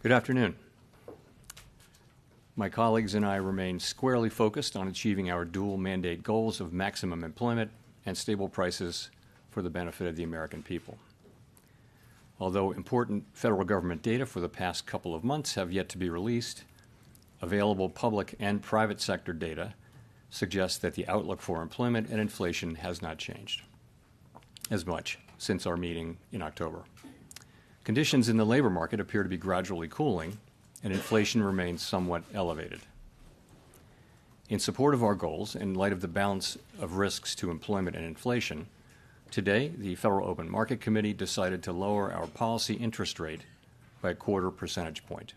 Good afternoon. My colleagues and I remain squarely focused on achieving our dual mandate goals of maximum employment and stable prices for the benefit of the American people. Although important federal government data for the past couple of months have yet to be released, available public and private sector data suggests that the outlook for employment and inflation has not changed as much since our meeting in October. Conditions in the labor market appear to be gradually cooling, and inflation remains somewhat elevated. In support of our goals, in light of the balance of risks to employment and inflation, today the Federal Open Market Committee decided to lower our policy interest rate by a 1/4 percentage point.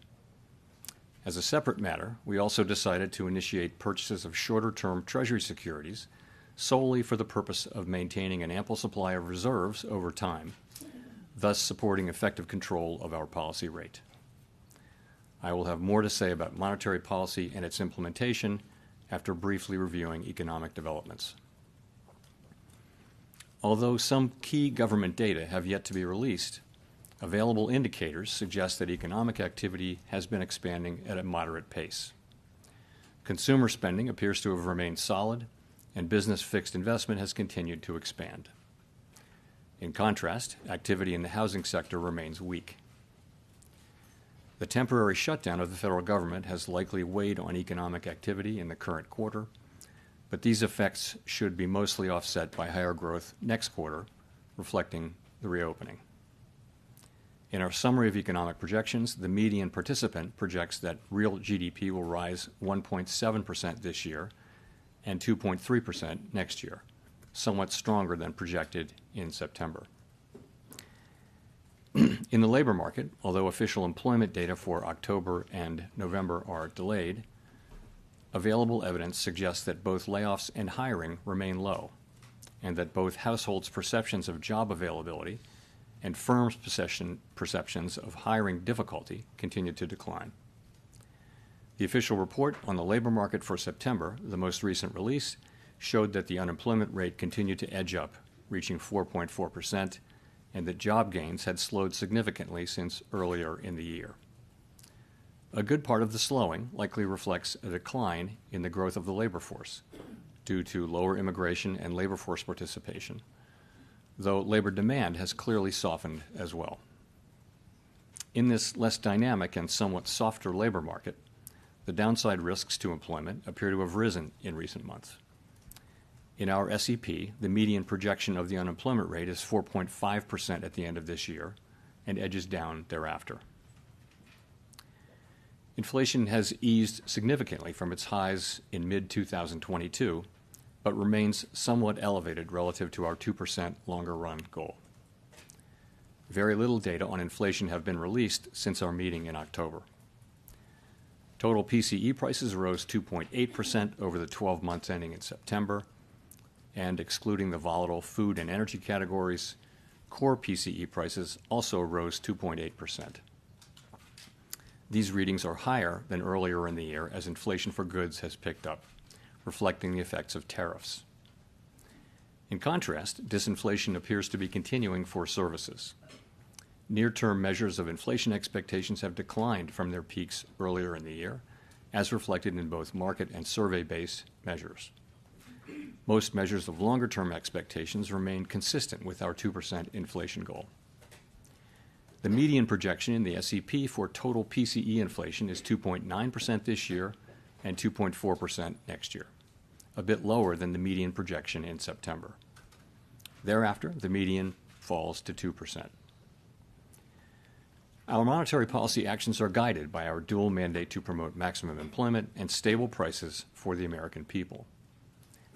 As a separate matter, we also decided to initiate purchases of shorter-term Treasury securities solely for the purpose of maintaining an ample supply of reserves over time, thus supporting effective control of our policy rate. I will have more to say about monetary policy and its implementation after briefly reviewing economic developments. Although some key government data have yet to be released, available indicators suggest that economic activity has been expanding at a moderate pace. Consumer spending appears to have remained solid, and business fixed investment has continued to expand. In contrast, activity in the housing sector remains weak. The temporary shutdown of the federal government has likely weighed on economic activity in the current quarter, but these effects should be mostly offset by higher growth next quarter, reflecting the reopening. In our summary of economic projections, the median participant projects that real GDP will rise 1.7% this year and 2.3% next year, somewhat stronger than projected in September. In the labor market, although official employment data for October and November are delayed, available evidence suggests that both layoffs and hiring remain low, and that both households' perceptions of job availability and firms' perceptions of hiring difficulty continue to decline. The official report on the labor market for September, the most recent release, showed that the unemployment rate continued to edge up, reaching 4.4%, and that job gains had slowed significantly since earlier in the year. A good part of the slowing likely reflects a decline in the growth of the labor force due to lower immigration and labor force participation, though labor demand has clearly softened as well. In this less dynamic and somewhat softer labor market, the downside risks to employment appear to have risen in recent months. In our SEP, the median projection of the unemployment rate is 4.5% at the end of this year and edges down thereafter. Inflation has eased significantly from its highs in mid-2022, but remains somewhat elevated relative to our 2% longer-run goal. Very little data on inflation have been released since our meeting in October. Total PCE prices rose 2.8% over the 12 months ending in September, and excluding the volatile food and energy categories, core PCE prices also rose 2.8%. These readings are higher than earlier in the year as inflation for goods has picked up, reflecting the effects of tariffs. In contrast, disinflation appears to be continuing for services. Near-term measures of inflation expectations have declined from their peaks earlier in the year, as reflected in both market and survey-based measures. Most measures of longer-term expectations remain consistent with our 2% inflation goal. The median projection in the SEP for total PCE inflation is 2.9% this year and 2.4% next year, a bit lower than the median projection in September. Thereafter, the median falls to 2%. Our monetary policy actions are guided by our dual mandate to promote maximum employment and stable prices for the American people.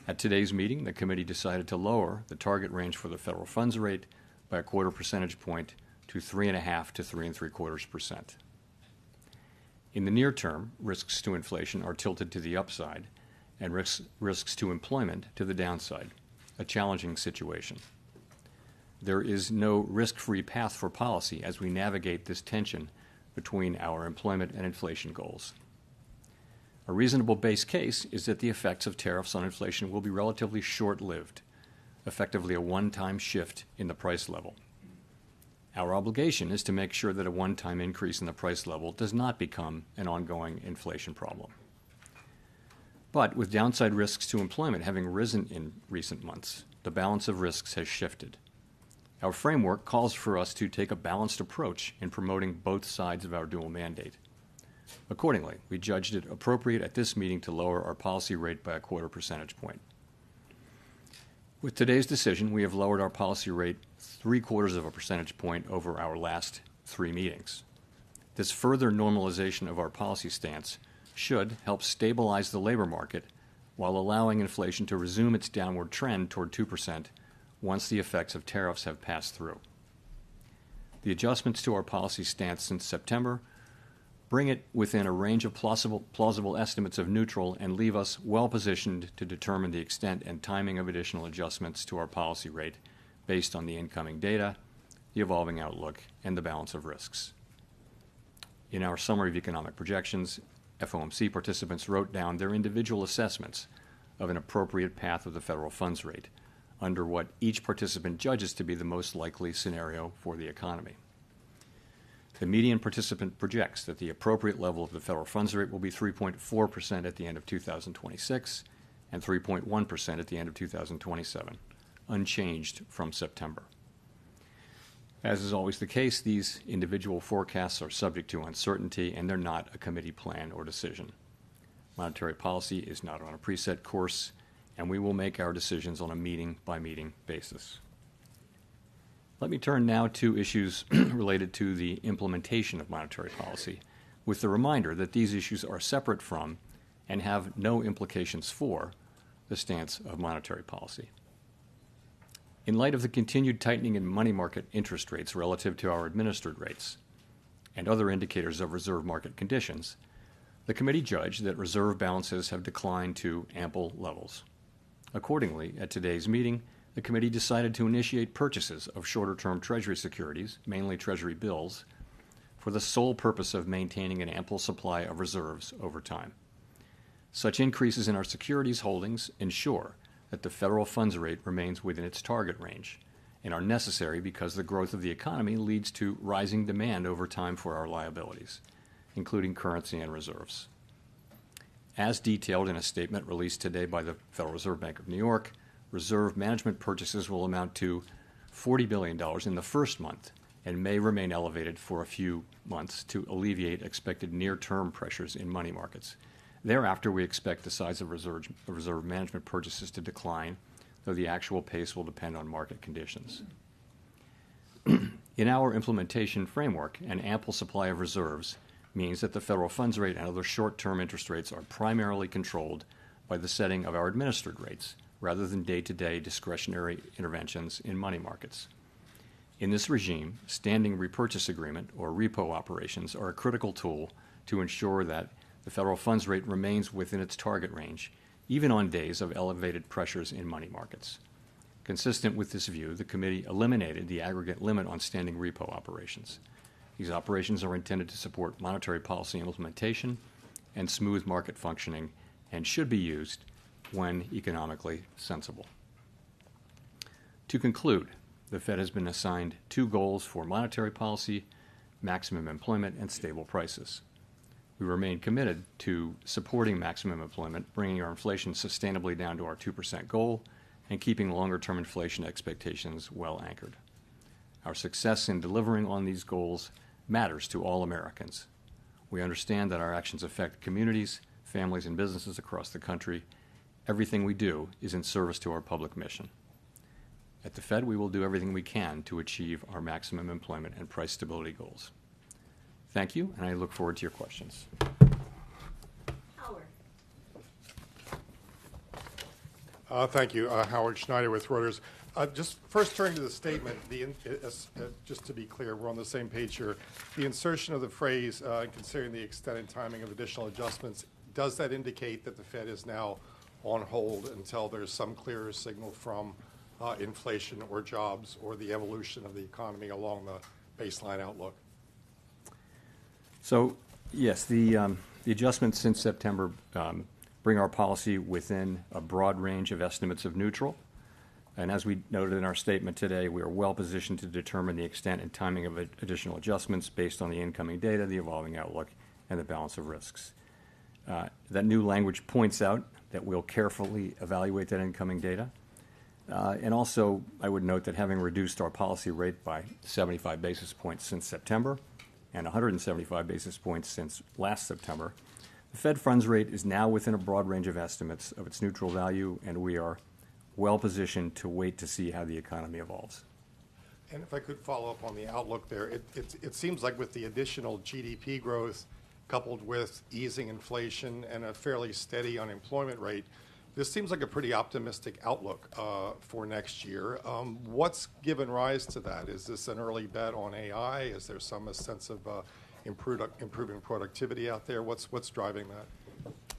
At today's meeting, the committee decided to lower the target range for the federal funds rate by a 1/4 percentage point to 3.5% to 3.75%. In the near term, risks to inflation are tilted to the upside and risks to employment to the downside, a challenging situation. There is no risk-free path for policy as we navigate this tension between our employment and inflation goals. A reasonable base case is that the effects of tariffs on inflation will be relatively short-lived, effectively a one-time shift in the price level. Our obligation is to make sure that a one-time increase in the price level does not become an ongoing inflation problem. But with downside risks to employment having risen in recent months, the balance of risks has shifted. Our framework calls for us to take a balanced approach in promoting both sides of our dual mandate. Accordingly, we judged it appropriate at this meeting to lower our policy rate by a 1/4 percentage point. With today's decision, we have lowered our policy rate 3/4 of a percentage point over our last 3 meetings. This further normalization of our policy stance should help stabilize the labor market while allowing inflation to resume its downward trend toward 2% once the effects of tariffs have passed through. The adjustments to our policy stance since September bring it within a range of plausible estimates of neutral and leave us well positioned to determine the extent and timing of additional adjustments to our policy rate based on the incoming data, the evolving outlook, and the balance of risks. In our summary of economic projections, FOMC participants wrote down their individual assessments of an appropriate path of the federal funds rate under what each participant judges to be the most likely scenario for the economy. The median participant projects that the appropriate level of the federal funds rate will be 3.4% at the end of 2026 and 3.1% at the end of 2027, unchanged from September. As is always the case, these individual forecasts are subject to uncertainty, and they're not a committee plan or decision. Monetary policy is not on a preset course, and we will make our decisions on a meeting-by-meeting basis. Let me turn now to issues related to the implementation of monetary policy, with the reminder that these issues are separate from and have no implications for the stance of monetary policy. In light of the continued tightening in money market interest rates relative to our administered rates and other indicators of reserve market conditions, the committee judged that reserve balances have declined to ample levels. Accordingly, at today's meeting, the committee decided to initiate purchases of shorter-term Treasury securities, mainly Treasury bills, for the sole purpose of maintaining an ample supply of reserves over time. Such increases in our securities holdings ensure that the federal funds rate remains within its target range and are necessary because the growth of the economy leads to rising demand over time for our liabilities, including currency and reserves. As detailed in a statement released today by the Federal Reserve Bank of New York, reserve management purchases will amount to $40 billion in the first month and may remain elevated for a few months to alleviate expected near-term pressures in money markets. Thereafter, we expect the size of reserve management purchases to decline, though the actual pace will depend on market conditions. In our implementation framework, an ample supply of reserves means that the federal funds rate and other short-term interest rates are primarily controlled by the setting of our administered rates, rather than day-to-day discretionary interventions in money markets. In this regime, standing repurchase agreement, or repo operations, are a critical tool to ensure that the federal funds rate remains within its target range, even on days of elevated pressures in money markets. Consistent with this view, the committee eliminated the aggregate limit on standing repo operations. These operations are intended to support monetary policy implementation and smooth market functioning and should be used when economically sensible. To conclude, the Fed has been assigned 2 goals for monetary policy: maximum employment and stable prices. We remain committed to supporting maximum employment, bringing our inflation sustainably down to our 2% goal, and keeping longer-term inflation expectations well anchored. Our success in delivering on these goals matters to all Americans. We understand that our actions affect communities, families, and businesses across the country. Everything we do is in service to our public mission. At the Fed, we will do everything we can to achieve our maximum employment and price stability goals. Thank you, and I look forward to your questions. Howard. Thank you. Howard Schneider with Reuters. Just first turning to the statement, just to be clear, we're on the same page here. The insertion of the phrase, considering the extent and timing of additional adjustments, does that indicate that the Fed is now on hold until there's some clearer signal from inflation or jobs or the evolution of the economy along the baseline outlook? So, yes, the adjustments since September bring our policy within a broad range of estimates of neutral. And as we noted in our statement today, we are well positioned to determine the extent and timing of additional adjustments based on the incoming data, the evolving outlook, and the balance of risks. That new language points out that we'll carefully evaluate that incoming data. And also, I would note that having reduced our policy rate by 75 basis points since September and 175 basis points since last September, the Fed funds rate is now within a broad range of estimates of its neutral value, and we are well positioned to wait to see how the economy evolves. And if I could follow up on the outlook there, it seems like with the additional GDP growth coupled with easing inflation and a fairly steady unemployment rate, this seems like a pretty optimistic outlook for next year. What's given rise to that? Is this an early bet on AI? Is there some sense of improving productivity out there? What's driving that?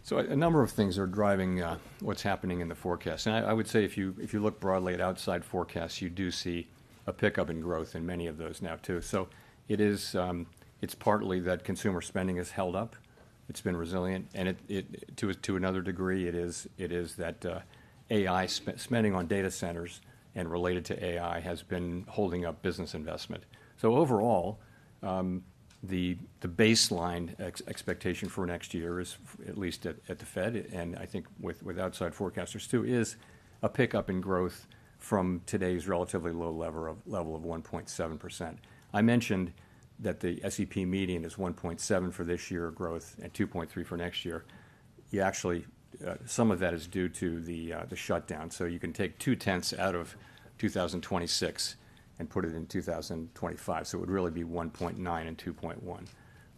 So a number of things are driving what's happening in the forecast. And I would say if you look broadly at outside forecasts, you do see a pickup in growth in many of those now too. So it's partly that consumer spending has held up. It's been resilient, and it to another degree, it is that AI spending on data centers and related to AI has been holding up business investment. So overall, the baseline expectation for next year is, at least at the Fed, and I think with outside forecasters too, is a pickup in growth from today's relatively low level of 1.7%. I mentioned that the SEP median is 1.7 for this year growth and 2.3 for next year. You actually, some of that is due to the shutdown. So you can take 0.2 out of 2026 and put it in 2025. So it would really be 1.9 and 2.1.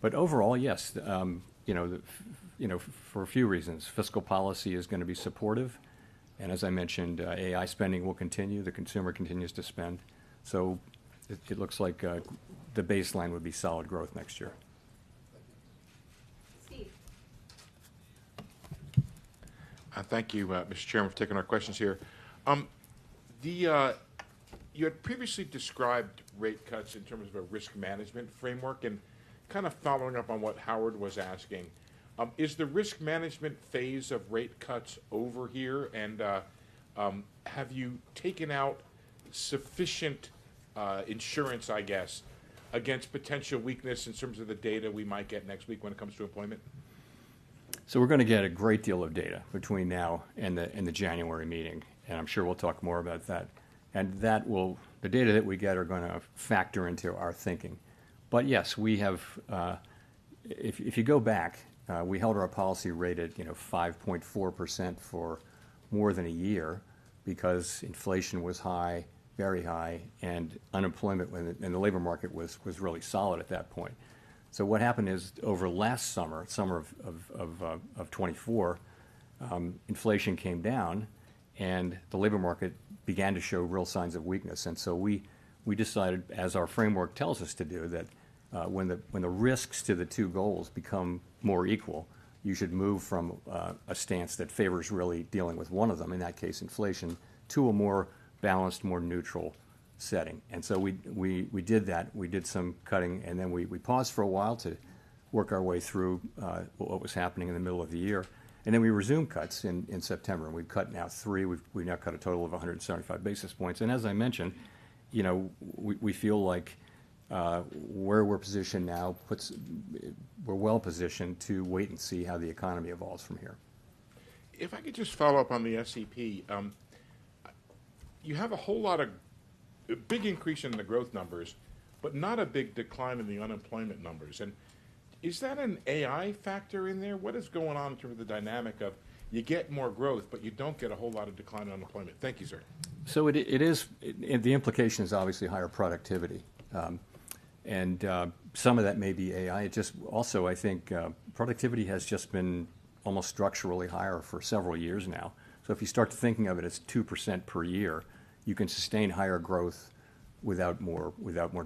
But overall, yes, for a few reasons, fiscal policy is going to be supportive, and as I mentioned, AI spending will continue. The consumer continues to spend, so it looks like the baseline would be solid growth next year. Steve. Thank you, Mr. Chairman, for taking our questions here. You had previously described rate cuts in terms of a risk management framework, and kind of following up on what Howard was asking, is the risk management phase of rate cuts over here, and have you taken out sufficient insurance, I guess, against potential weakness in terms of the data we might get next week when it comes to employment? So we're going to get a great deal of data between now and the January meeting, and I'm sure we'll talk more about that. And the data that we get are going to factor into our thinking. But yes, we have, if you go back, we held our policy rate at 5.4% for more than a year because inflation was high, very high, and unemployment and the labor market was really solid at that point. So what happened is over last summer of 24, inflation came down, and the labor market began to show real signs of weakness. And so we decided, as our framework tells us to do, that when the risks to the two goals become more equal, you should move from a stance that favors really dealing with one of them, in that case inflation, to a more balanced, more neutral setting. And so we did that. We did some cutting, and then we paused for a while to work our way through what was happening in the middle of the year. And then we resumed cuts in September, and we've cut now 3. We've now cut a total of 175 basis points. And as I mentioned, we feel like where we're positioned now we're well positioned to wait and see how the economy evolves from here. If I could just follow up on the SEP, you have a whole lot of a big increase in the growth numbers, but not a big decline in the unemployment numbers. And is that an AI factor in there? What is going on in terms of the dynamic of you get more growth, but you don't get a whole lot of decline in unemployment? Thank you, sir. So it is. The implication is obviously higher productivity, and some of that may be AI. It just also, I think, productivity has just been almost structurally higher for several years now. So if you start thinking of it as 2% per year, you can sustain higher growth without more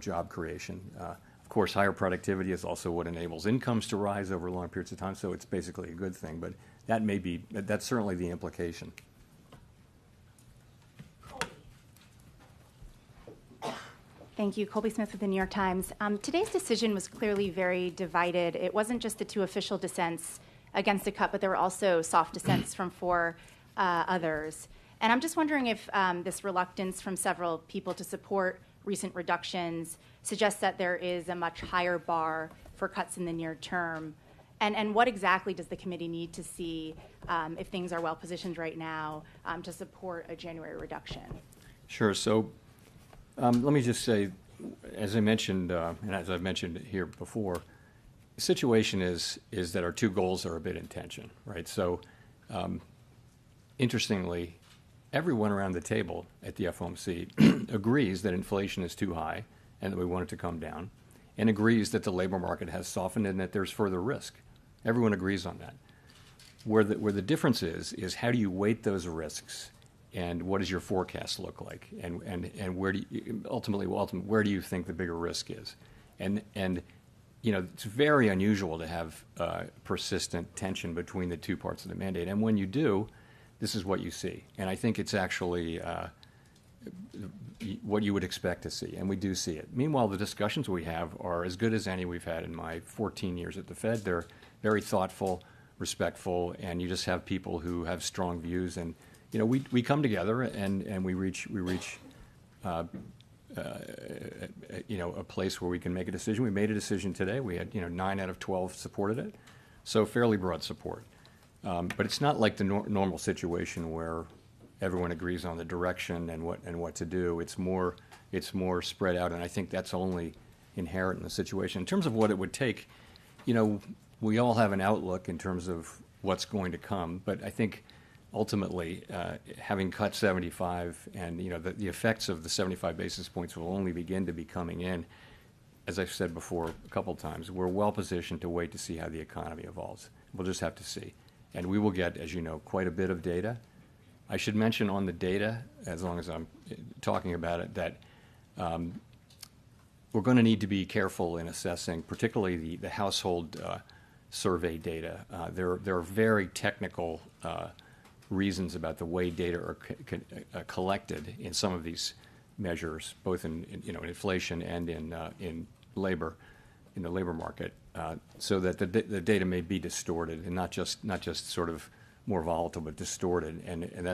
job creation. Of course, higher productivity is also what enables incomes to rise over long periods of time. So it's basically a good thing. But that's certainly the implication. Thank you. Colby Smith with the New York Times. Today's decision was clearly very divided. It wasn't just the 2 official dissents against a cut, but there were also soft dissents from 4 others. And I'm just wondering if this reluctance from several people to support recent reductions suggests that there is a much higher bar for cuts in the near term. And what exactly does the committee need to see if things are well positioned right now to support a January reduction? Sure. So let me just say, as I mentioned, and as I've mentioned here before, the situation is that our two goals are a bit in tension, right? So interestingly, everyone around the table at the FOMC agrees that inflation is too high and that we want it to come down, and agrees that the labor market has softened and that there's further risk. Everyone agrees on that. Where the difference is how do you weight those risks, and what does your forecast look like, and where do you, ultimately where do you think the bigger risk is, and it's very unusual to have persistent tension between the two parts of the mandate, and when you do, this is what you see, and I think it's actually what you would expect to see, and we do see it. Meanwhile, the discussions we have are as good as any we've had in my 14 years at the Fed. They're very thoughtful, respectful, and you just have people who have strong views. And we come together and we reach a place where we can make a decision. We made a decision today. We had 9 out of 12 supported it, so fairly broad support. But it's not like the normal situation where everyone agrees on the direction and what to do. It's more spread out, and I think that's only inherent in the situation. In terms of what it would take, we all have an outlook in terms of what's going to come, but I think ultimately having cut 75 and the effects of the 75 basis points will only begin to be coming in. As I've said before a couple times, we're well positioned to wait to see how the economy evolves. We'll just have to see. And we will get, as you know, quite a bit of data. I should mention on the data, as long as I'm talking about it, that we're going to need to be careful in assessing, particularly the household survey data. There are very technical reasons about the way data are collected in some of these measures, both in inflation and in labor, in the labor market, so that the data may be distorted and not just sort of more volatile, but distorted, and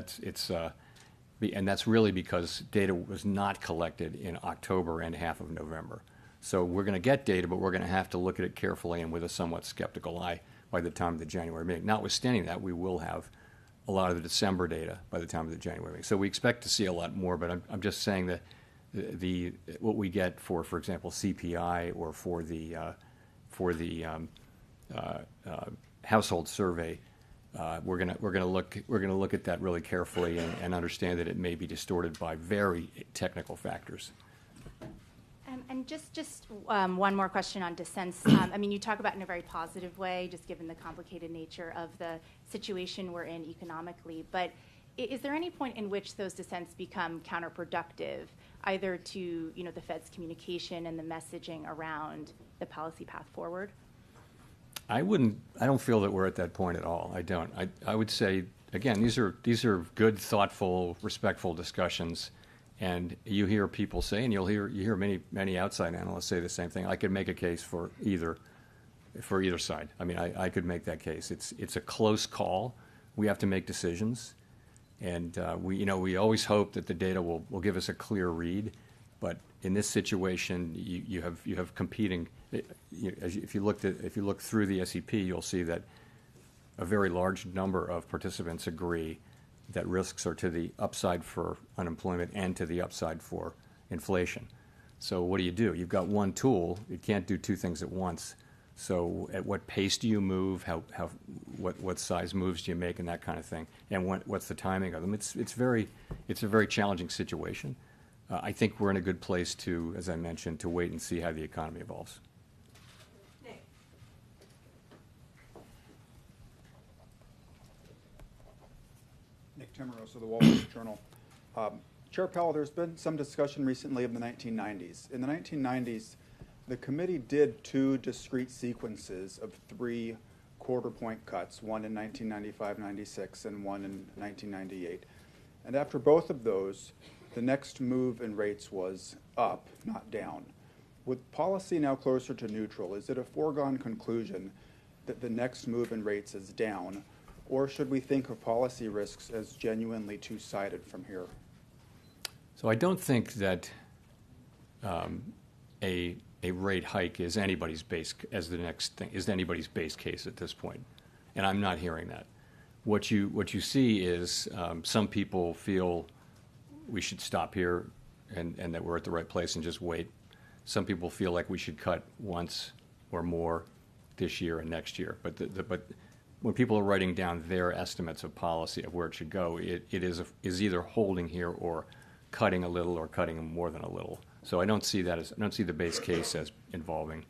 that's really because data was not collected in October and half of November. So we're going to get data, but we're going to have to look at it carefully and with a somewhat skeptical eye by the time of the January meeting. Notwithstanding that, we will have a lot of the December data by the time of the January meeting. So we expect to see a lot more, but I'm just saying that what we get for example, CPI or for the household survey, we're going to look at that really carefully and understand that it may be distorted by very technical factors. And just one more question on dissents. You talk about it in a very positive way, just given the complicated nature of the situation we're in economically. But is there any point in which those dissents become counterproductive, either to the Fed's communication and the messaging around the policy path forward? I don't feel that we're at that point at all. I don't. I would say, again, these are good, thoughtful, respectful discussions. And you hear people say, and you hear many outside analysts say the same thing. I could make a case for either side. I could make that case. It's a close call. We have to make decisions, and we always hope that the data will give us a clear read. But in this situation, you have competing. If you look through the SEP, you'll see that a very large number of participants agree that risks are to the upside for unemployment and to the upside for inflation. So what do? You've got one tool. You can't do two things at once. So at what pace do you move? What size moves do you make, and that kind of thing? And what's the timing of them? It's a very challenging situation. I think we're in a good place to, as I mentioned, to wait and see how the economy evolves. Nick Timmeros of the Wall Street Journal. Chair Powell, there's been some discussion recently of the 1990s. In the 1990s, the committee did 2 discrete sequences of 3 quarter-point cuts, one in 1995-96 and one in 1998. And after both of those, the next move in rates was up, not down. With policy now closer to neutral, is it a foregone conclusion that the next move in rates is down, Or should we think of policy risks as genuinely two-sided from here? So I don't think that a rate hike is anybody's base case at this point, and I'm not hearing that. What you see is some people feel we should stop here and that we're at the right place and just wait. Some people feel like we should cut once or more this year and next year. But when people are writing down their estimates of policy of where it should go, it is either holding here or cutting a little or cutting more than a little. So I don't see the base case as involving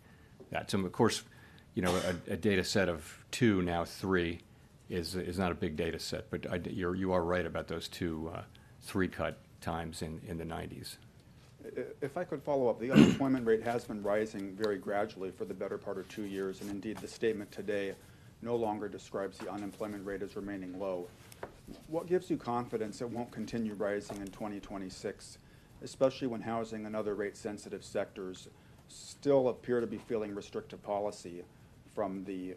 that. So of course, a data set of 2, now 3, is not a big data set. But you are right about those 2 3-cut times in the 90s. If I could follow up, the unemployment rate has been rising very gradually for the better part of 2 years, and indeed the statement today no longer describes the unemployment rate as remaining low. What gives you confidence it won't continue rising in 2026, especially when housing and other rate-sensitive sectors still appear to be feeling restrictive policy from the,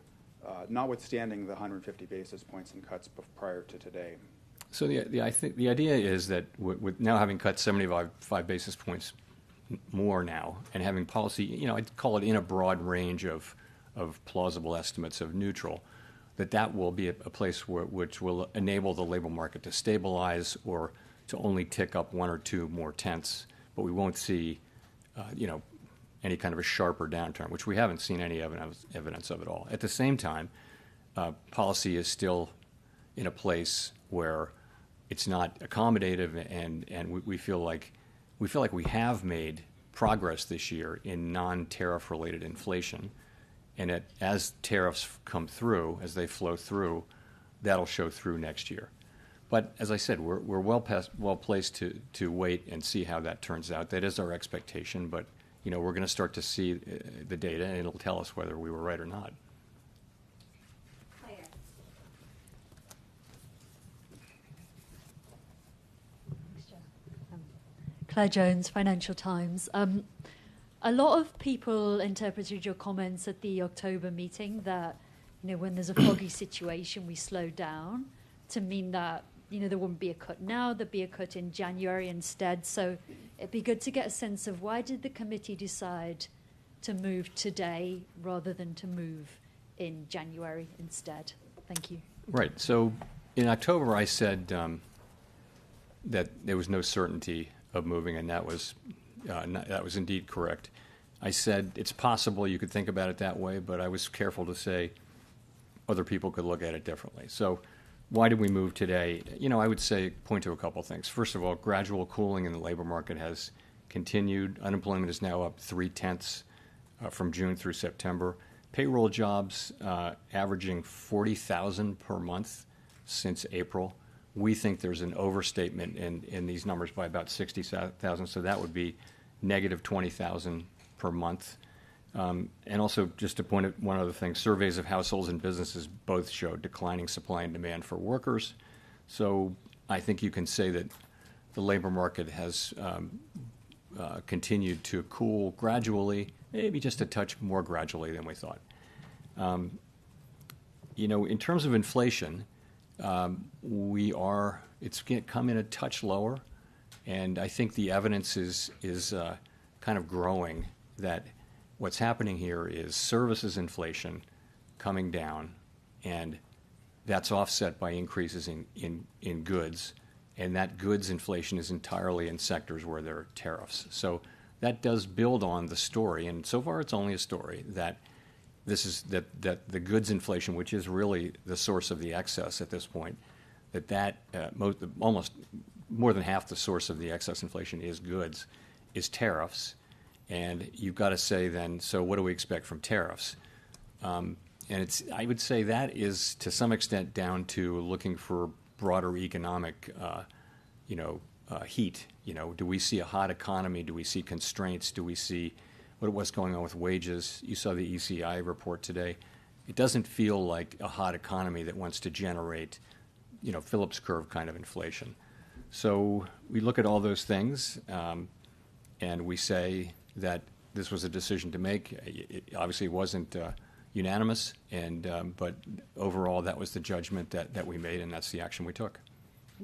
notwithstanding the 150 basis points in cuts prior to today? So I think the idea is that with now having cut 75 basis points more now and having policy, I'd call it in a broad range of plausible estimates of neutral, that will be a place which will enable the labor market to stabilize or to only tick up 1 or 2 more tenths, but we won't see, any kind of a sharper downturn, which we haven't seen any evidence of at all. At the same time, policy is still in a place where it's not accommodative, and we feel like we have made progress this year in non-tariff related inflation, and as tariffs come through, as they flow through, that'll show through next year. But as I said, we're well placed to wait and see how that turns out. That is our expectation, but we're going to start to see the data, and it'll tell us whether we were right or not. Claire Jones, Financial Times. A lot of people interpreted your comments at the October meeting that, when there's a foggy situation, we slow down, to mean that, there wouldn't be a cut now, there'd be a cut in January instead. So it'd be good to get a sense of why did the committee decide to move today rather than to move in January instead? Thank you. Right. So in October, I said that there was no certainty of moving, and that was indeed correct. I said it's possible you could think about it that way, but I was careful to say other people could look at it differently. So why did we move today? I would point to a couple things. First of all, gradual cooling in the labor market has continued. Unemployment is now up 0.3 from June through September. Payroll jobs averaging 40,000 per month since April. We think there's an overstatement in these numbers by about 60,000, so that would be negative 20,000 per month. And also, just to point out one other thing, surveys of households and businesses both show declining supply and demand for workers. So I think you can say that the labor market has continued to cool gradually, maybe just a touch more gradually than we thought. In terms of inflation, it's come in a touch lower, and I think the evidence is kind of growing that what's happening here is services inflation coming down, and that's offset by increases in goods, and that goods inflation is entirely in sectors where there are tariffs. So that does build on the story, and so far it's only a story, that that the goods inflation, which is really the source of the excess at this point, almost more than half the source of the excess inflation is goods, is tariffs. And you've got to say then, so what do we expect from tariffs? And I would say that is to some extent down to looking for broader economic, heat. Do we see a hot economy? Do we see constraints? Do we see what's going on with wages? You saw the ECI report today. It doesn't feel like a hot economy that wants to generate, Phillips curve kind of inflation. So we look at all those things, and we say that this was a decision to make. It obviously wasn't unanimous, but overall that was the judgment that we made, and that's the action we took.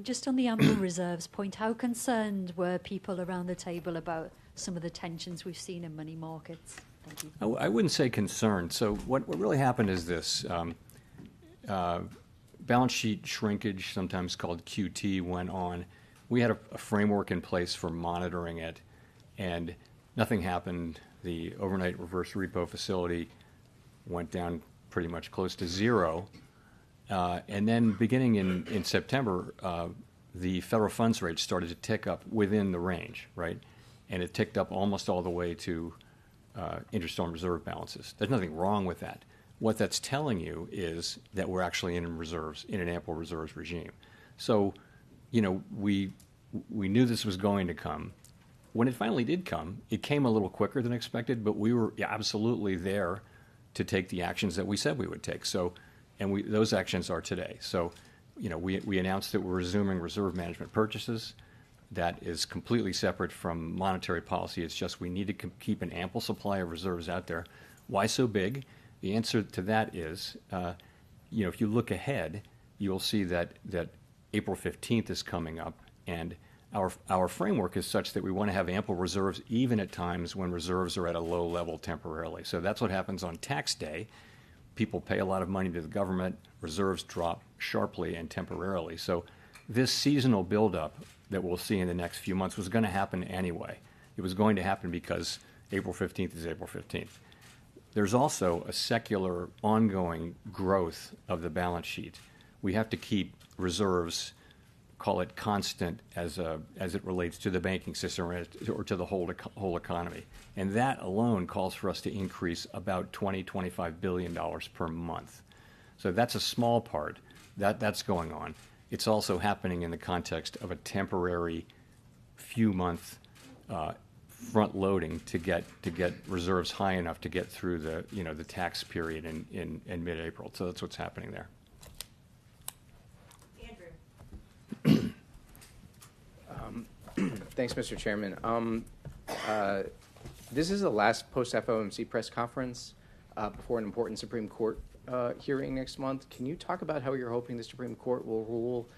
Just on the ample reserves point, how concerned were people around the table about some of the tensions we've seen in money markets? Thank you. I wouldn't say concerned. So what really happened is this. Balance sheet shrinkage, sometimes called QT, went on. We had a framework in place for monitoring it, and nothing happened. The overnight reverse repo facility went down pretty much close to zero. And then beginning in September, the federal funds rate started to tick up within the range, right? And it ticked up almost all the way to interest-on reserve balances. There's nothing wrong with that. What that's telling you is that we're actually in an ample reserves regime. So, we knew this was going to come. When it finally did come, it came a little quicker than expected, but we were absolutely there to take the actions that we said we would take. So, those actions are today. So, we announced that we're resuming reserve management purchases. That is completely separate from monetary policy. It's just we need to keep an ample supply of reserves out there. Why so big? The answer to that is, if you look ahead, you'll see that April 15th is coming up, and our framework is such that we want to have ample reserves even at times when reserves are at a low level temporarily. So that's what happens on tax day. People pay a lot of money to the government, reserves drop sharply and temporarily. So this seasonal buildup that we'll see in the next few months was going to happen anyway. It was going to happen because April 15th is April 15th. There's also a secular ongoing growth of the balance sheet. We have to keep reserves, call it constant as it relates to the banking system or to the whole economy. And that alone calls for us to increase about $20-25 billion per month. So that's a small part. That's going on. It's also happening in the context of a temporary few-month front loading to get reserves high enough to get through the tax period in mid-April. So that's what's happening there. Andrew. Thanks, Mr. Chairman. This is the last post-FOMC press conference before an important Supreme Court hearing next month. Can you talk about how you're hoping the Supreme Court will rule?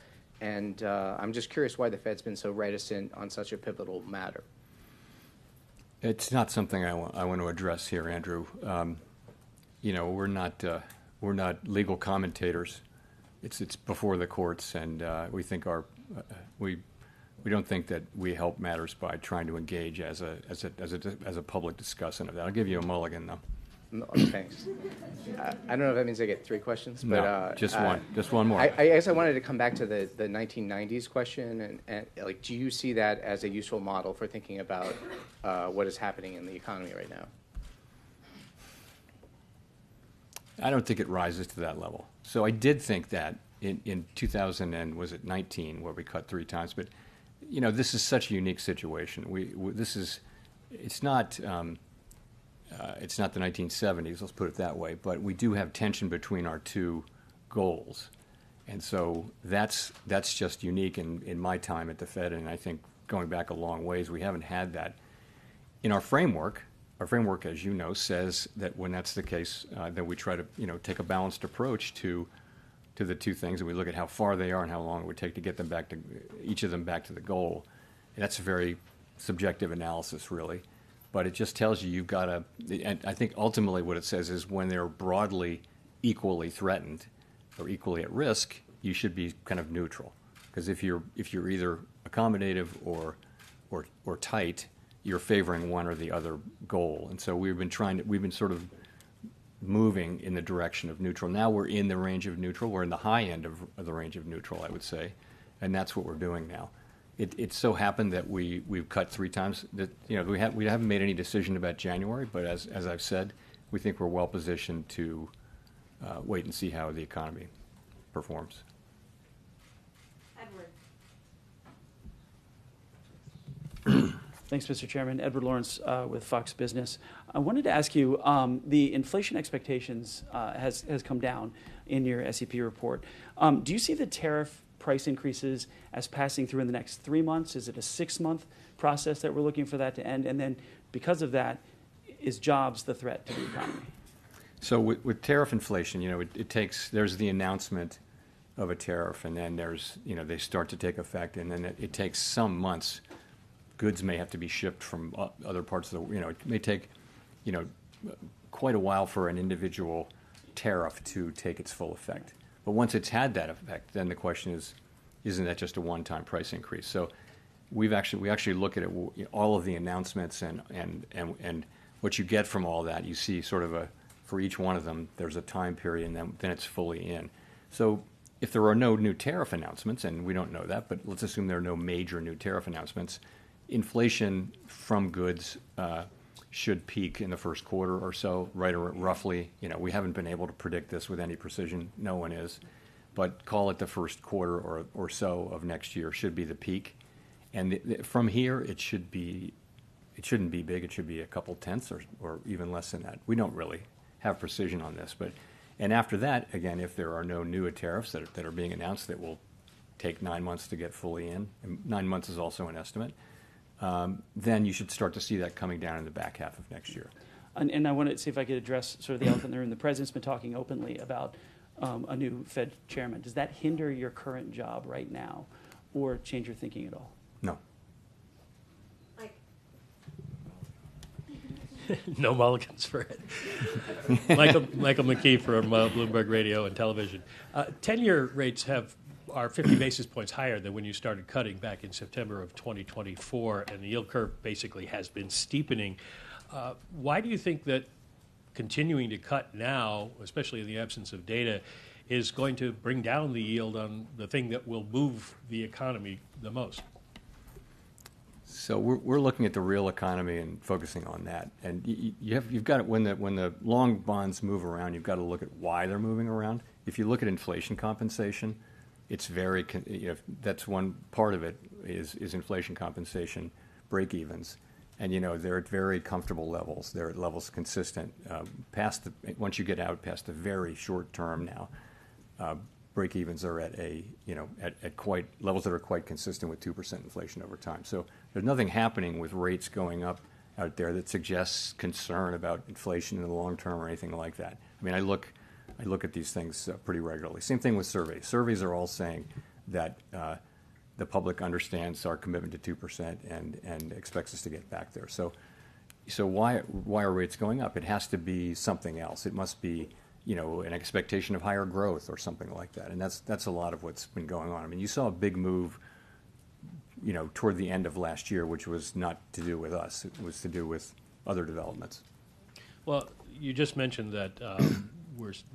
And I'm just curious why the Fed's been so reticent on such a pivotal matter. It's not something I want to address here, Andrew. We're not legal commentators. It's before the courts, and we don't think that we help matters by trying to engage as a public discussant of that. I'll give you a mulligan, though. No, thanks. I don't know if that means I get 3 questions, but no, just one more. I guess I wanted to come back to the 1990s question, and like, do you see that as a useful model for thinking about what is happening in the economy right now? I don't think it rises to that level. So I did think that in 2019, where we cut 3 times, but this is such a unique situation. It's not. It's not the 1970s, let's put it that way, but we do have tension between our 2 goals. And so that's just unique in my time at the Fed, and I think going back a long ways, we haven't had that. In our framework, as you know, says that when that's the case, then we try to take a balanced approach to the 2 things, and we look at how far they are and how long it would take to get them back to each of them back to the goal. And that's a very subjective analysis, really. But it just tells you you've got to, and I think ultimately what it says is when they're broadly equally threatened or equally at risk, you should be kind of neutral. Because if you're either accommodative or tight, you're favoring one or the other goal. And so we've been sort of moving in the direction of neutral. Now we're in the range of neutral. We're in the high end of the range of neutral, I would say, and that's what we're doing now. It so happened that we've cut 3 times. That we haven't made any decision about January, but as I've said, we think we're well positioned to wait and see how the economy performs. Edward. Thanks, Mr. Chairman. Edward Lawrence with Fox Business. I wanted to ask you, the inflation expectations has come down in your SEP report. Do you see the tariff price increases as passing through in the next 3 months? Is it a 6-month process that we're looking for that to end? And then because of that, is jobs the threat to the economy? So with tariff inflation, there's the announcement of a tariff, and then they start to take effect, and then it takes some months. Goods may have to be shipped from other parts of it may take, quite a while for an individual tariff to take its full effect. But once it's had that effect, then the question is, isn't that just a one-time price increase? So we actually look at it, all of the announcements and what you get from all that. You see sort of for each one of them, there's a time period, and then it's fully in. So if there are no new tariff announcements, and we don't know that, but let's assume there are no major new tariff announcements, inflation from goods should peak in the first quarter or so, right, or roughly. We haven't been able to predict this with any precision. No one is. But call it the first quarter or so of next year should be the peak. And from here, it shouldn't be big. It should be a couple tenths or even less than that. We don't really have precision on this. And after that, again, if there are no new tariffs that are being announced that will take 9 months to get fully in, and 9 months is also an estimate, then you should start to see that coming down in the back half of next year. And I want to see if I could address sort of the elephant in the room. The president's been talking openly about a new Fed chairman. Does that hinder your current job right now or change your thinking at all? No. No mulligans for it. Michael McKee from Bloomberg Radio and Television. 10-year rates are 50 basis points higher than when you started cutting back in September of 2024, and the yield curve basically has been steepening. Why do you think that continuing to cut now, especially in the absence of data, is going to bring down the yield on the thing that will move the economy the most? So we're looking at the real economy and focusing on that. And you've got when the long bonds move around, you've got to look at why they're moving around. If you look at inflation compensation, it's very that's one part of it is inflation compensation break-evens, and they're at very comfortable levels. They're at levels consistent once you get out past the very short term now. Break-evens are at at quite levels that are quite consistent with 2% inflation over time. So there's nothing happening with rates going up out there that suggests concern about inflation in the long term or anything like that. I mean, I look at these things pretty regularly. Same thing with surveys. Surveys are all saying that the public understands our commitment to 2% and expects us to get back there. So why are rates going up? It has to be something else. It must be an expectation of higher growth or something like that. And that's a lot of what's been going on. I mean, you saw a big move, toward the end of last year, which was not to do with us. It was to do with other developments. Well, you just mentioned that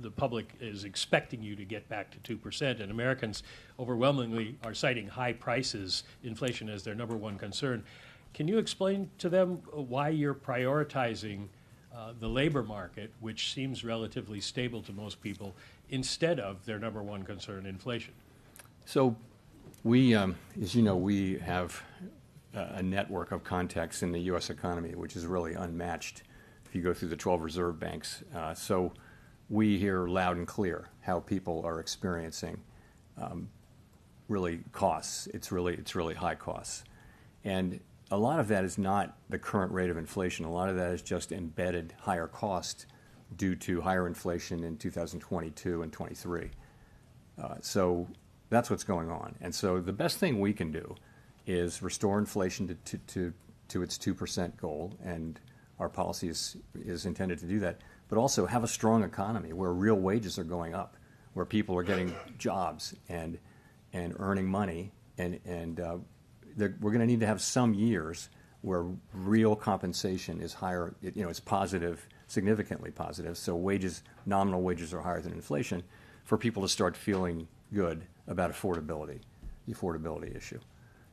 the public is expecting you to get back to 2%, and Americans overwhelmingly are citing high prices, inflation, as their number one concern. Can you explain to them why you're prioritizing the labor market, which seems relatively stable to most people, instead of their number one concern, inflation? So we, as you know, we have a network of contacts in the U.S. economy, which is really unmatched if you go through the 12 reserve banks. So we hear loud and clear how people are experiencing really costs. It's really high costs. And a lot of that is not the current rate of inflation. A lot of that is just embedded higher cost due to higher inflation in 2022 and 23. So that's what's going on. And so the best thing we can do is restore inflation to its 2% goal, and our policy is intended to do that, but also have a strong economy where real wages are going up, where people are getting jobs and earning money, and we're going to need to have some years where real compensation is higher, it's positive, significantly positive, so nominal wages are higher than inflation, for people to start feeling good about the affordability issue.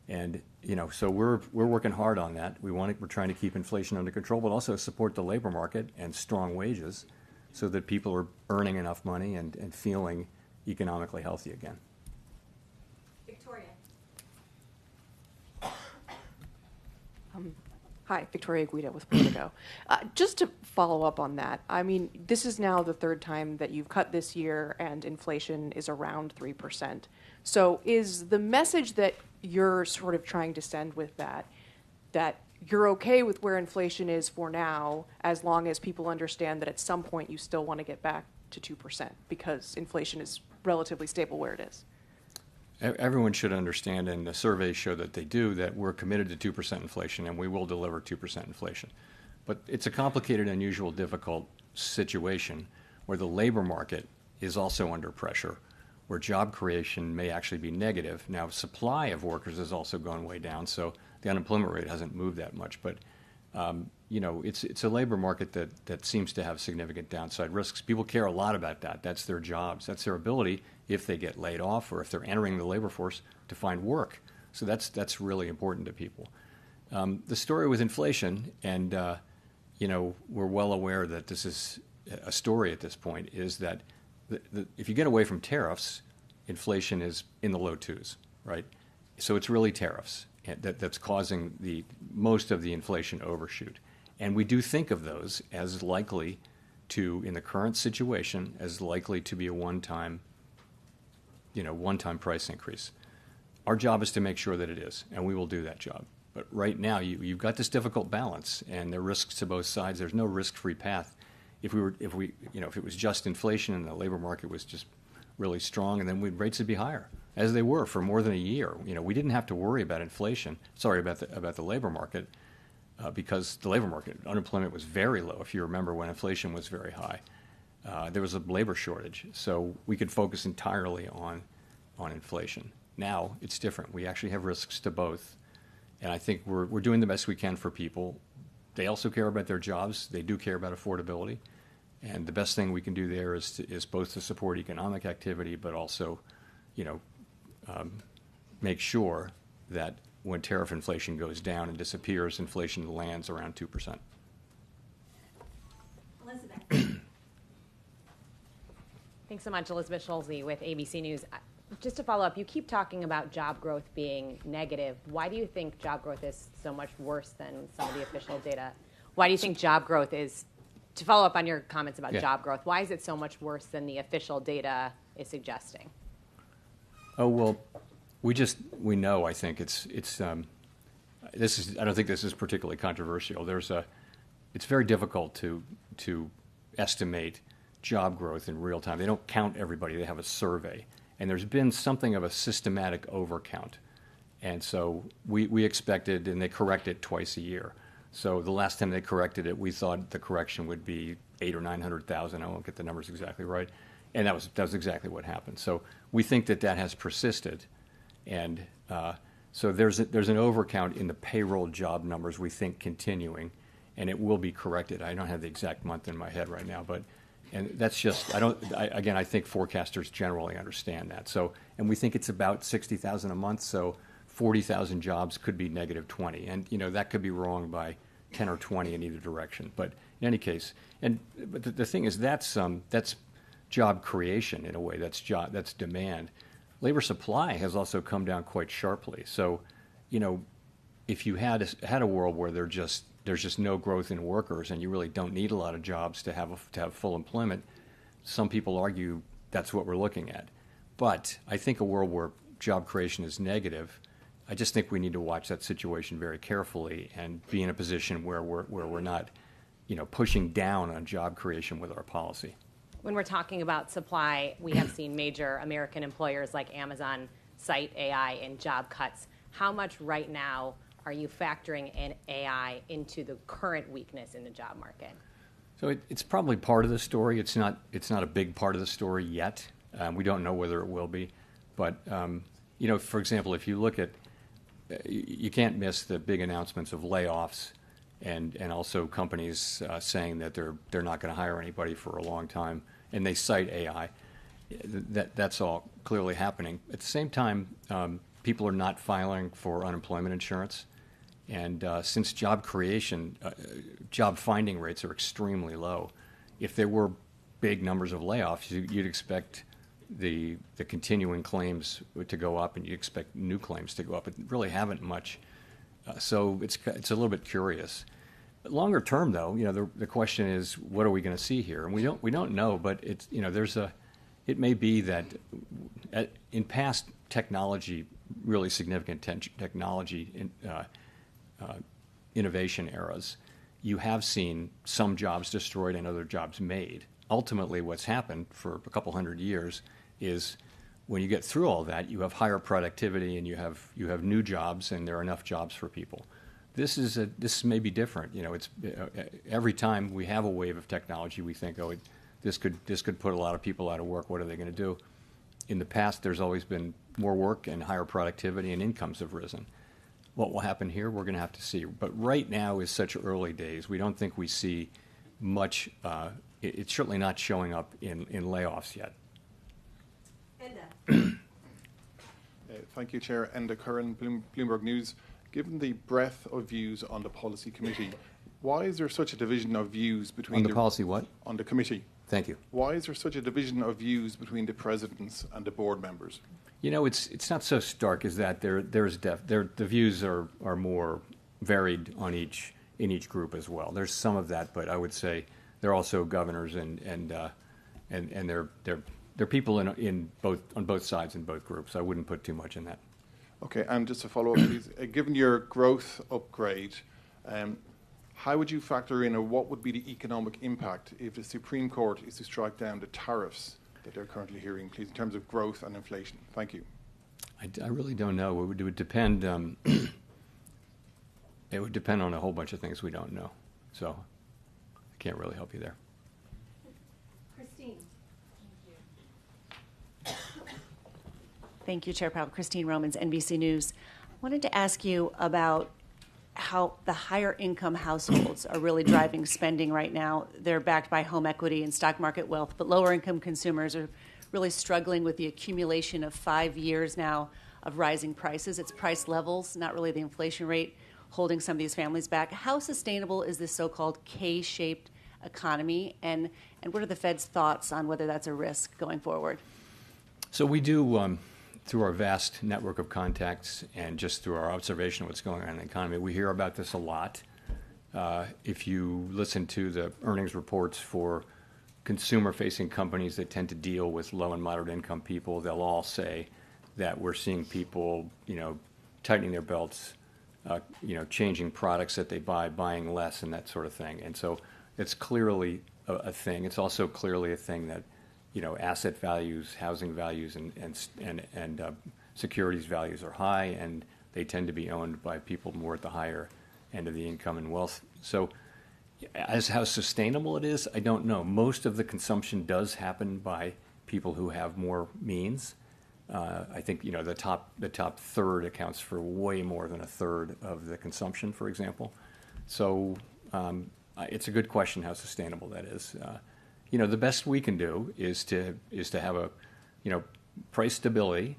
And, so we're working hard on that. We're trying to keep inflation under control, but also support the labor market and strong wages so that people are earning enough money and feeling economically healthy again. Victoria. Hi, Victoria Guida with Politico. Just to follow up on that, I mean, this is now the third time that you've cut this year and inflation is around 3%. So is the message that you're sort of trying to send with that you're okay with where inflation is for now, as long as people understand that at some point you still want to get back to 2% because inflation is relatively stable where it is. Everyone should understand, and the surveys show that they do, that we're committed to 2% inflation, and we will deliver 2% inflation. But it's a complicated, unusual, difficult situation where the labor market is also under pressure, where job creation may actually be negative. Now, supply of workers has also gone way down, so the unemployment rate hasn't moved that much. But it's a labor market that seems to have significant downside risks. People care a lot about that. That's their jobs. That's their ability, if they get laid off or if they're entering the labor force, to find work. So that's really important to people. The story with inflation, and we're well aware that this is a story at this point, is that if you get away from tariffs, inflation is in the low twos, right? So it's really tariffs that's causing most of the inflation overshoot. And we do think of those as likely to, in the current situation, as likely to be a one-time price increase. Our job is to make sure that it is, and we will do that job. But right now, you've got this difficult balance, and there are risks to both sides. There's no risk-free path. If it was just inflation and the labor market was just really strong, and then rates would be higher, as they were for more than a year. We didn't have to worry about inflation. Sorry, about the labor market, because the labor market unemployment was very low. If you remember, when inflation was very high, there was a labor shortage, so we could focus entirely on inflation. Now it's different. We actually have risks to both, and I think we're doing the best we can for people. They also care about their jobs. They do care about affordability. And the best thing we can do there is both to support economic activity, but also, make sure that when tariff inflation goes down and disappears, inflation lands around 2%. Elizabeth. Thanks so much, Elizabeth Schulze with ABC News. Just to follow up, you keep talking about job growth being negative. Why do you think job growth is so much worse than some of the official data? Why do you think job growth is, to follow up on your comments about job growth, why is it so much worse than the official data is suggesting? Oh, well, we know, I think I don't think this is particularly controversial. It's very difficult to estimate job growth in real time. They don't count everybody. They have a survey. And there's been something of a systematic overcount. And so we expected, and they correct it twice a year. So the last time they corrected it, we thought the correction would be 800,000 or 900,000. I won't get the numbers exactly right. And that was exactly what happened. So we think that has persisted. And so there's an overcount in the payroll job numbers, we think, continuing. And it will be corrected. I don't have the exact month in my head right now, and that's just, I think forecasters generally understand that. So, and we think it's about 60,000 a month, so 40,000 jobs could be negative 20. And, that could be wrong by 10 or 20 in either direction. But in any case, but the thing is, that's job creation in a way, that's demand. Labor supply has also come down quite sharply. So, if you had a world where there's just no growth in workers, and you really don't need a lot of jobs to have full employment, some people argue that's what we're looking at. But I think a world where job creation is negative, I just think we need to watch that situation very carefully and be in a position where we're not, pushing down on job creation with our policy. When we're talking about supply, we have seen major American employers like Amazon cite AI in job cuts. How much right now are you factoring in AI into the current weakness in the job market? So it's probably part of the story. It's not a big part of the story yet. We don't know whether it will be. But, for example, if you look at, you can't miss the big announcements of layoffs and also companies saying that they're not going to hire anybody for a long time, and they cite AI. That's all clearly happening. At the same time, people are not filing for unemployment insurance. And since job finding rates are extremely low, if there were big numbers of layoffs, you'd expect the continuing claims to go up, and you expect new claims to go up. It really haven't much, so it's a little bit curious. But longer term, though, the question is, what are we going to see here? And we don't know, but it's it may be that in past technology, really significant technology innovation eras, you have seen some jobs destroyed and other jobs made. Ultimately, what's happened for a couple hundred years is when you get through all that, you have higher productivity and you have new jobs, and there are enough jobs for people. This may be different. It's every time we have a wave of technology, we think, this could put a lot of people out of work. What are they going to do? In the past, there's always been more work and higher productivity, and incomes have risen. What will happen here, we're going to have to see. But right now is such early days. We don't think we see much. It's certainly not showing up in layoffs yet. Thank you, Chair. Enda Curran, Bloomberg News. Given the breadth of views on the policy committee, why is there such a division of views between On the policy what? On the committee. Thank you. Why is there such a division of views between the presidents and the board members? It's not so stark as that. The views are more varied in each group as well. There's some of that, but I would say they're also governors and they're people on both sides in both groups. I wouldn't put too much in that. Okay, and just to follow up, please, given your growth upgrade, how would you factor in, or what would be the economic impact if the Supreme Court is to strike down the tariffs that they're currently hearing, please, in terms of growth and inflation? Thank you. I really don't know. It would depend. It would depend on a whole bunch of things we don't know. So I can't really help you there. Christine. Thank you, Chair Powell. Christine Romans, NBC News. I wanted to ask you about how the higher income households are really driving spending right now. They're backed by home equity and stock market wealth, but lower income consumers are really struggling with the accumulation of 5 years now of rising prices. It's price levels, not really the inflation rate, holding some of these families back. How sustainable is this so-called K-shaped economy, and what are the Fed's thoughts on whether that's a risk going forward? So we do, through our vast network of contacts and just through our observation of what's going on in the economy, we hear about this a lot. If you listen to the earnings reports for consumer-facing companies that tend to deal with low and moderate income people, they'll all say that we're seeing people, tightening their belts, changing products that they buy, buying less, and that sort of thing. And so it's clearly a thing. It's also clearly a thing that asset values, housing values, and securities values are high, and they tend to be owned by people more at the higher end of the income and wealth. So as how sustainable it is, I don't know. Most of the consumption does happen by people who have more means. I think the top third accounts for way more than a third of the consumption, for example. So it's a good question how sustainable that is. The best we can do is to have a price stability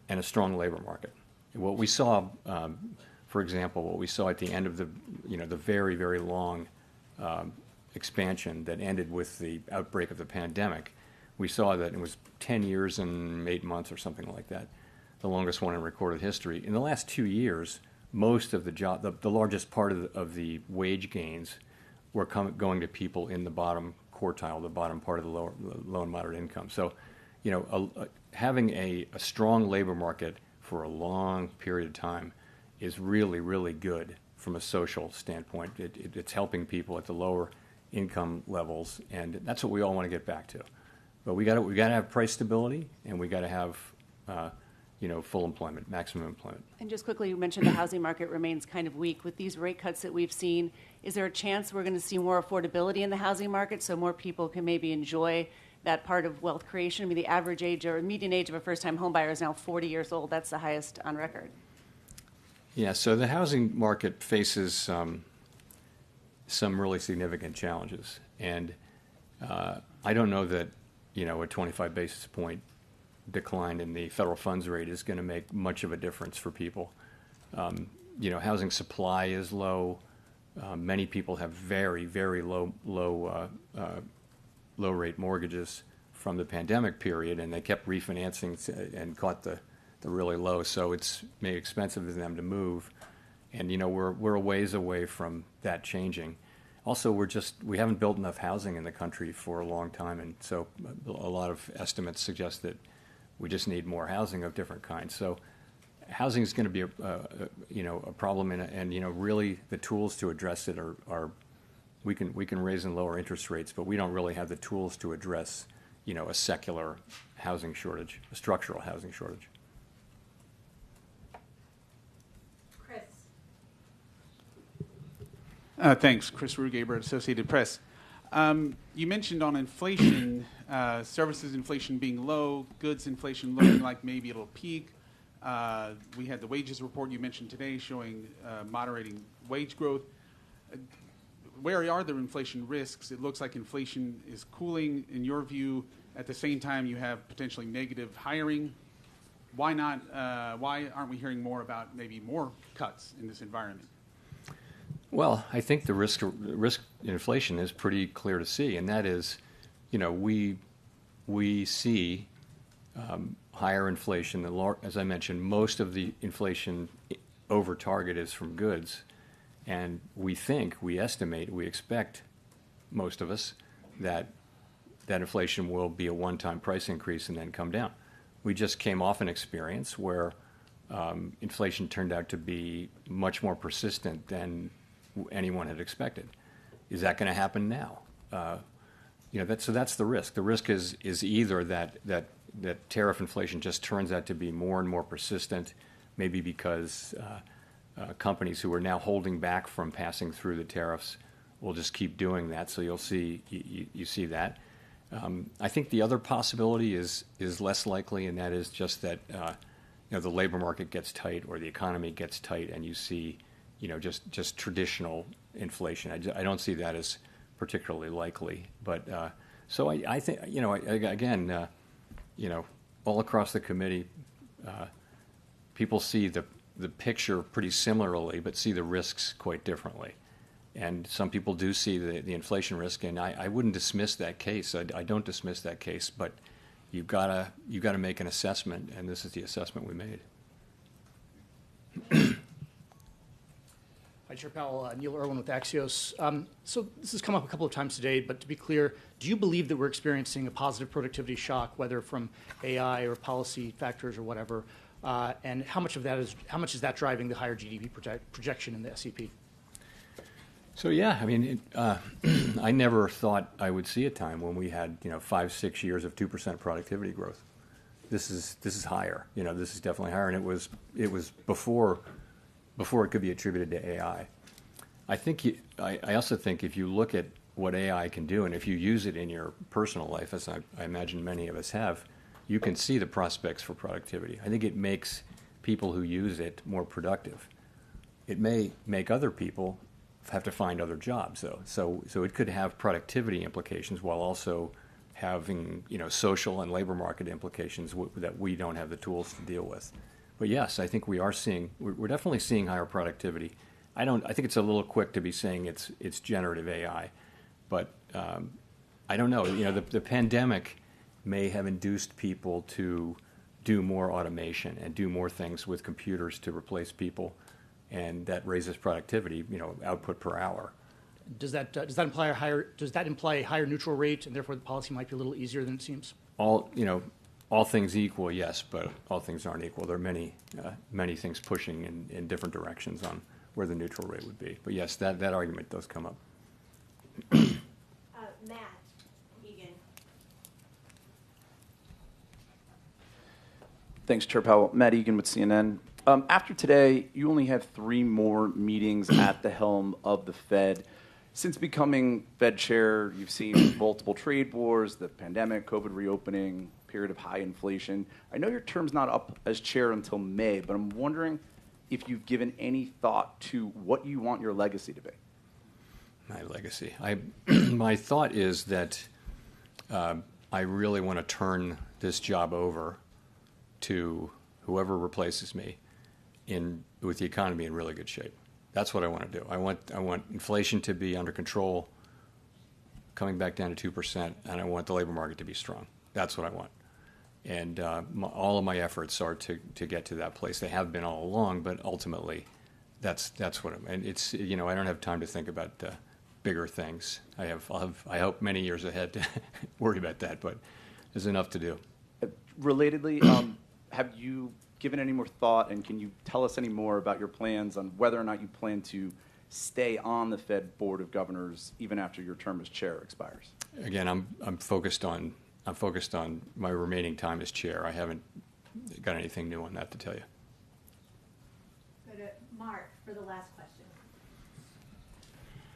and a strong labor market. What we saw, for example, what we saw at the end of the very, very long expansion that ended with the outbreak of the pandemic, we saw that it was 10 years and 8 months or something like that, the longest one in recorded history. In the last 2 years, most of the largest part of the wage gains were going to people in the bottom quartile, the bottom part of the low and moderate income. So, having a strong labor market for a long period of time is really, really good from a social standpoint. It's helping people at the lower income levels, and that's what we all want to get back to. But we got to have price stability, and we got to have full employment, maximum employment. And just quickly, you mentioned the housing market remains kind of weak. With these rate cuts that we've seen, is there a chance we're going to see more affordability in the housing market so more people can maybe enjoy that part of wealth creation? I mean, the average age or median age of a first-time home buyer is now 40 years old. That's the highest on record. Yeah, so the housing market faces some really significant challenges. And I don't know that, a 25 basis point decline in the federal funds rate is going to make much of a difference for people. Housing supply is low. Many people have very, very low rate mortgages from the pandemic period, and they kept refinancing and caught the really low. So it's made it expensive for them to move, and we're a ways away from that changing. Also, we haven't built enough housing in the country for a long time, and so a lot of estimates suggest that we just need more housing of different kinds. So housing is going to be a problem, and really the tools to address it are we can raise and lower interest rates, but we don't really have the tools to address a secular housing shortage, a structural housing shortage. Chris. Thanks, Chris Rugaber, Associated Press. You mentioned on inflation, services inflation being low, goods inflation looking like maybe it'll peak. We had the wages report you mentioned today showing moderating wage growth. Where are the inflation risks? It looks like inflation is cooling, in your view. At the same time, you have potentially negative hiring. Why not? Why aren't we hearing more about maybe more cuts in this environment? Well, I think the risk in inflation is pretty clear to see, and that is, we see higher inflation. As I mentioned, most of the inflation over target is from goods, and we estimate, we expect, most of us, that inflation will be a one-time price increase and then come down. We just came off an experience where inflation turned out to be much more persistent than anyone had expected. Is that going to happen now? So that's the risk. The risk is either that tariff inflation just turns out to be more and more persistent, maybe because companies who are now holding back from passing through the tariffs will just keep doing that. So you'll see you see that. I think the other possibility is less likely, and that is just that the labor market gets tight or the economy gets tight, and you see just traditional inflation. I don't see that as particularly likely. But so I think again all across the committee, people see the picture pretty similarly, but see the risks quite differently. And some people do see the inflation risk, and I wouldn't dismiss that case. I don't dismiss that case, but you've got to make an assessment, and this is the assessment we made. Hi, Chair Powell. Neil Irwin with Axios. So this has come up a couple of times today, but to be clear, do you believe that we're experiencing a positive productivity shock, whether from AI or policy factors or whatever? And how much is that driving the higher GDP projection in the SEP? So yeah, I mean, I never thought I would see a time when we had 5-6 years of 2% productivity growth. This is higher. This is definitely higher, and it was before it could be attributed to AI. I also think if you look at what AI can do, and if you use it in your personal life, as I imagine many of us have, you can see the prospects for productivity. I think it makes people who use it more productive. It may make other people have to find other jobs, though. So it could have productivity implications while also having social and labor market implications that we don't have the tools to deal with. But yes, I think we're definitely seeing higher productivity. I think it's a little quick to be saying it's generative AI, but I don't know. The pandemic may have induced people to do more automation and do more things with computers to replace people, and that raises productivity, output per hour. Does that imply a higher neutral rate, and therefore the policy might be a little easier than it seems? All things equal, yes, but all things aren't equal. There are many things pushing in different directions on where the neutral rate would be. But yes, that argument does come up. Matt Egan. Thanks, Chair Powell. Matt Egan with CNN. After today, you only have 3 more meetings at the helm of the Fed. Since becoming Fed chair, you've seen multiple trade wars, the pandemic, COVID reopening, period of high inflation. I know your term's not up as chair until May, but I'm wondering if you've given any thought to what you want your legacy to be. My legacy. My thought is that I really want to turn this job over to whoever replaces me with the economy in really good shape. That's what I want to do. I want inflation to be under control, coming back down to 2%, and I want the labor market to be strong. That's what I want. And all of my efforts are to get to that place. They have been all along, but ultimately, that's what I'm. And it's I don't have time to think about bigger things. I hope many years ahead to worry about that, but there's enough to do. Relatedly, have you given any more thought, and can you tell us any more about your plans on whether or not you plan to stay on the Fed Board of Governors even after your term as chair expires? Again, I'm focused on my remaining time as chair. I haven't got anything new on that to tell you. Go to Mark for the last question.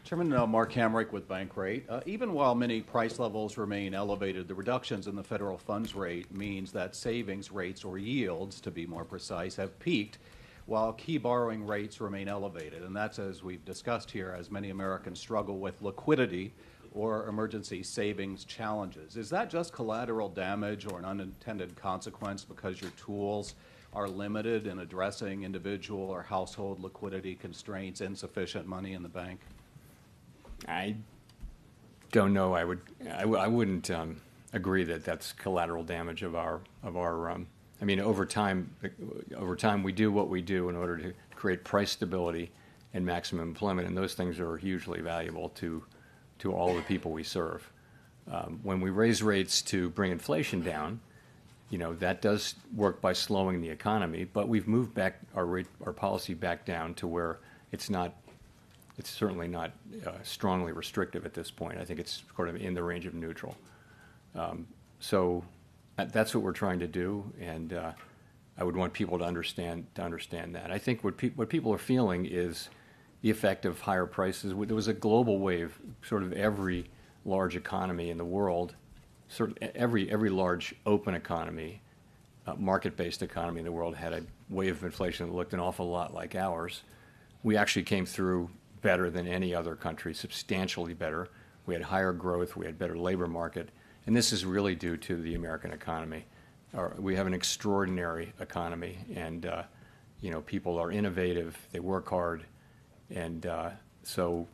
Chairman, Mark Hamrick with Bankrate. Even while many price levels remain elevated, the reductions in the federal funds rate means that savings rates, or yields to be more precise, have peaked while key borrowing rates remain elevated. And that's, as we've discussed here, as many Americans struggle with liquidity or emergency savings challenges. Is that just collateral damage or an unintended consequence because your tools are limited in addressing individual or household liquidity constraints, insufficient money in the bank? I don't know. I wouldn't agree that that's collateral damage of our. I mean, over time, we do what we do in order to create price stability and maximum employment, and those things are hugely valuable to all the people we serve. When we raise rates to bring inflation down, that does work by slowing the economy. But we've moved back our policy back down to where it's not. It's certainly not strongly restrictive at this point. I think it's sort of in the range of neutral. So that's what we're trying to do, and I would want people to understand that. I think what people are feeling is the effect of higher prices. There was a global wave. Sort of every large economy in the world, every large open economy, market-based economy in the world had a wave of inflation that looked an awful lot like ours. We actually came through better than any other country, substantially better. We had higher growth, we had better labor market, and this is really due to the American economy. We have an extraordinary economy, and people are innovative, they work hard, and so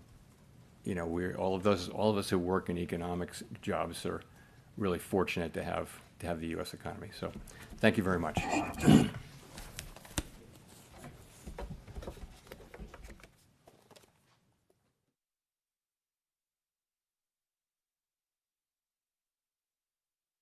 all of us who work in economics jobs are really fortunate to have the U.S. economy. So, thank you very much.